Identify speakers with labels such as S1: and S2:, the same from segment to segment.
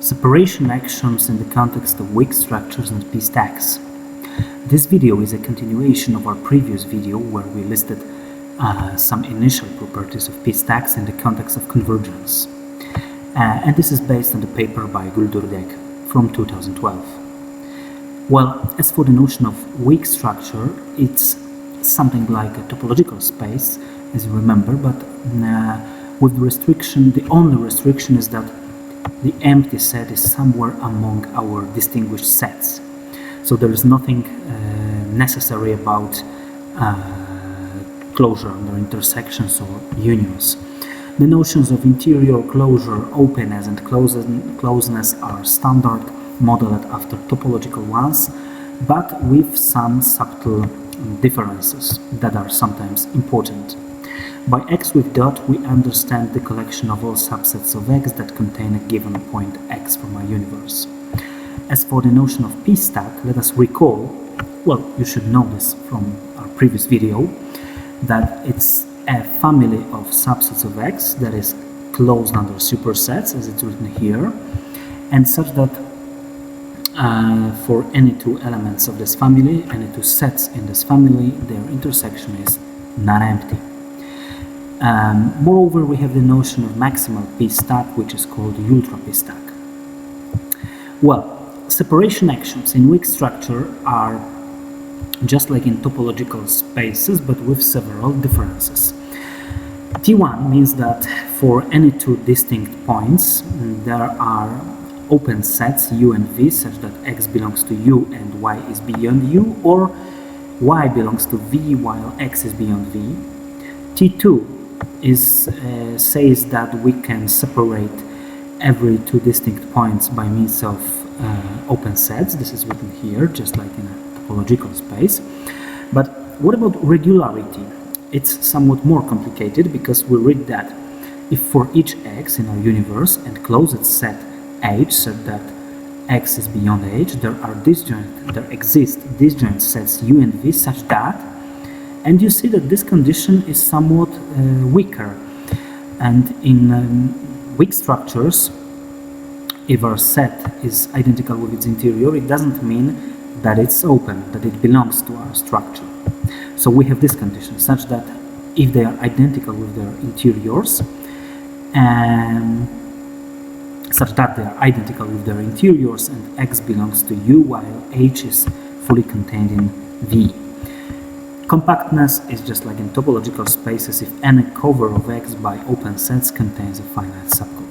S1: Separation axioms in the context of weak structures and p-stacks. This video is a continuation of our previous video where we listed some initial properties of p-stacks in the context of convergence. And this is based on the paper by Guldurdek from 2012. Well, as for the notion of weak structure, it's something like a topological space, as you remember, but with the restriction, the only restriction is that the empty set is somewhere among our distinguished sets. So there is nothing necessary about closure under intersections or unions. The notions of interior closure, openness and closeness are standard, modeled after topological ones, but with some subtle differences that are sometimes important. By X with dot, we understand the collection of all subsets of X that contain a given point X from our universe. As for the notion of p-stack, let us recall, well, you should know this from our previous video, that it's a family of subsets of X that is closed under supersets, as it's written here, and such that for any two elements of this family, any two sets in this family, their intersection is non-empty. Moreover, we have the notion of maximal p-stack, which is called ultra p-stack. Well, separation axioms in weak structure are just like in topological spaces, but with several differences. T1 means that for any two distinct points, there are open sets U and V such that X belongs to U and Y is beyond U, or Y belongs to V while X is beyond V. T2 says that we can separate every two distinct points by means of open sets. This is written here, just like in a topological space. But what about regularity? It's somewhat more complicated, because we read that if for each X in our universe and closed set H, so that X is beyond H, there exist disjoint sets U and V such that, and you see that this condition is somewhat weaker. And in weak structures, if our set is identical with its interior, it doesn't mean that it's open, that it belongs to our structure. So we have this condition, such that if they are identical with their interiors, and X belongs to U while H is fully contained in V. Compactness is just like in topological spaces if any cover of X by open sets contains a finite subcover.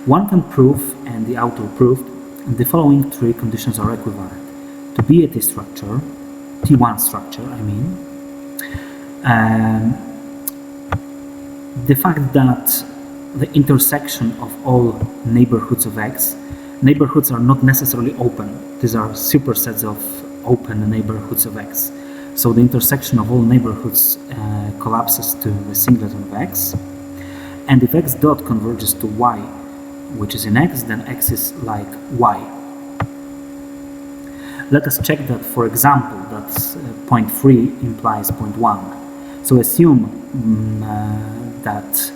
S1: One can prove, and the author proved, the following three conditions are equivalent. To be a T-structure, T1 structure, I mean, the fact that the intersection of all neighborhoods of X, neighborhoods are not necessarily open. These are supersets of open neighborhoods of X. So the intersection of all neighborhoods collapses to a singleton of X. And if X dot converges to Y, which is in X, then X is like Y. Let us check that, for example, that point 3 implies point 1. So assume that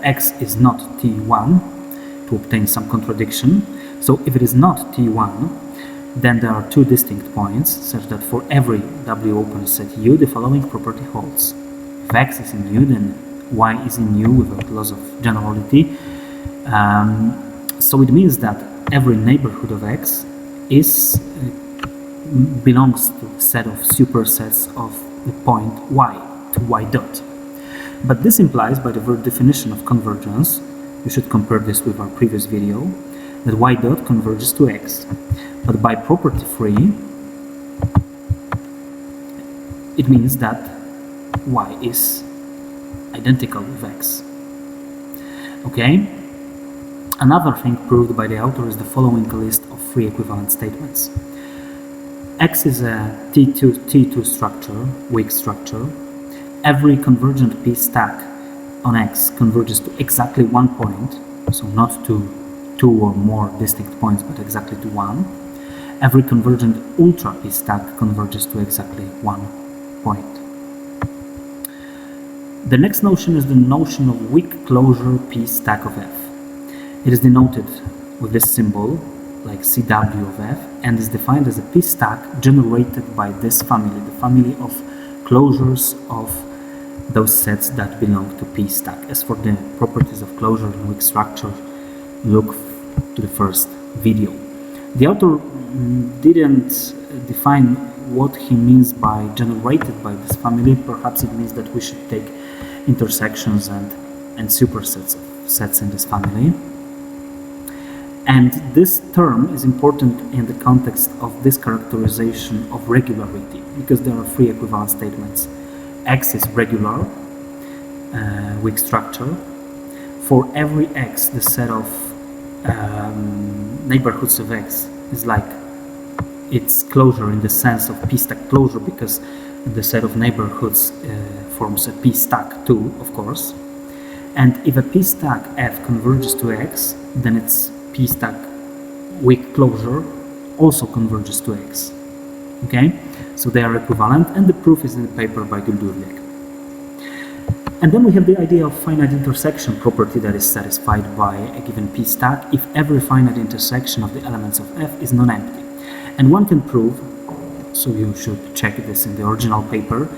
S1: X is not T1 to obtain some contradiction. So if it is not T1, then there are two distinct points, such that for every W open set U, the following property holds. If X is in U, then Y is in U without loss of generality. So it means that every neighborhood of X belongs to a set of supersets of the point Y, to Y dot. But this implies, by the very definition of convergence, you should compare this with our previous video, that Y dot converges to X. But by property 3, it means that Y is identical with X. Okay? Another thing proved by the author is the following list of three equivalent statements. X is a T2 structure, weak structure. Every convergent p-stack on X converges to exactly one point, so not to two or more distinct points, but exactly to one. Every convergent ultra p-stack converges to exactly one point. The next notion is the notion of weak closure P stack of F. It is denoted with this symbol, like CW of F, and is defined as a P stack generated by this family, the family of closures of those sets that belong to P stack. As for the properties of closure in weak structure, look to the first video. The author didn't define what he means by generated by this family. Perhaps it means that we should take intersections and supersets of sets in this family. And this term is important in the context of this characterization of regularity, because there are three equivalent statements. X is regular, weak structure. For every X, the set of neighborhoods of X is like its closure in the sense of P stack closure, because the set of neighborhoods forms a P stack too, of course. And if a P stack F converges to X, then its P stack weak closure also converges to X. Okay, so they are equivalent, and the proof is in the paper by Guldurdek. And then we have the idea of finite intersection property that is satisfied by a given P stack if every finite intersection of the elements of F is non-empty. And one can prove, so you should check this in the original paper,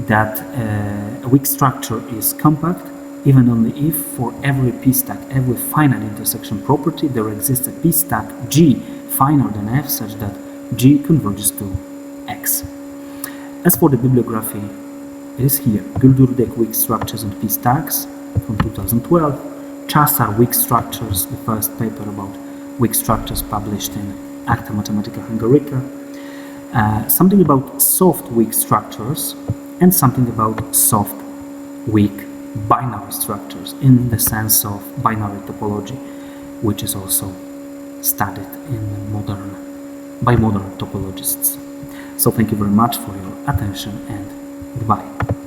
S1: that a weak structure is compact even only if for every P stack, every finite intersection property, there exists a P stack G finer than F such that G converges to X. As for the bibliography, it is here: Guldurdek Weak Structures and P Stacks from 2012, Chasar Weak Structures, the first paper about weak structures published in Acta Mathematica Hungarica, something about soft weak structures, and something about soft weak binary structures in the sense of binary topology, which is also studied by modern topologists. So thank you very much for your attention, and goodbye.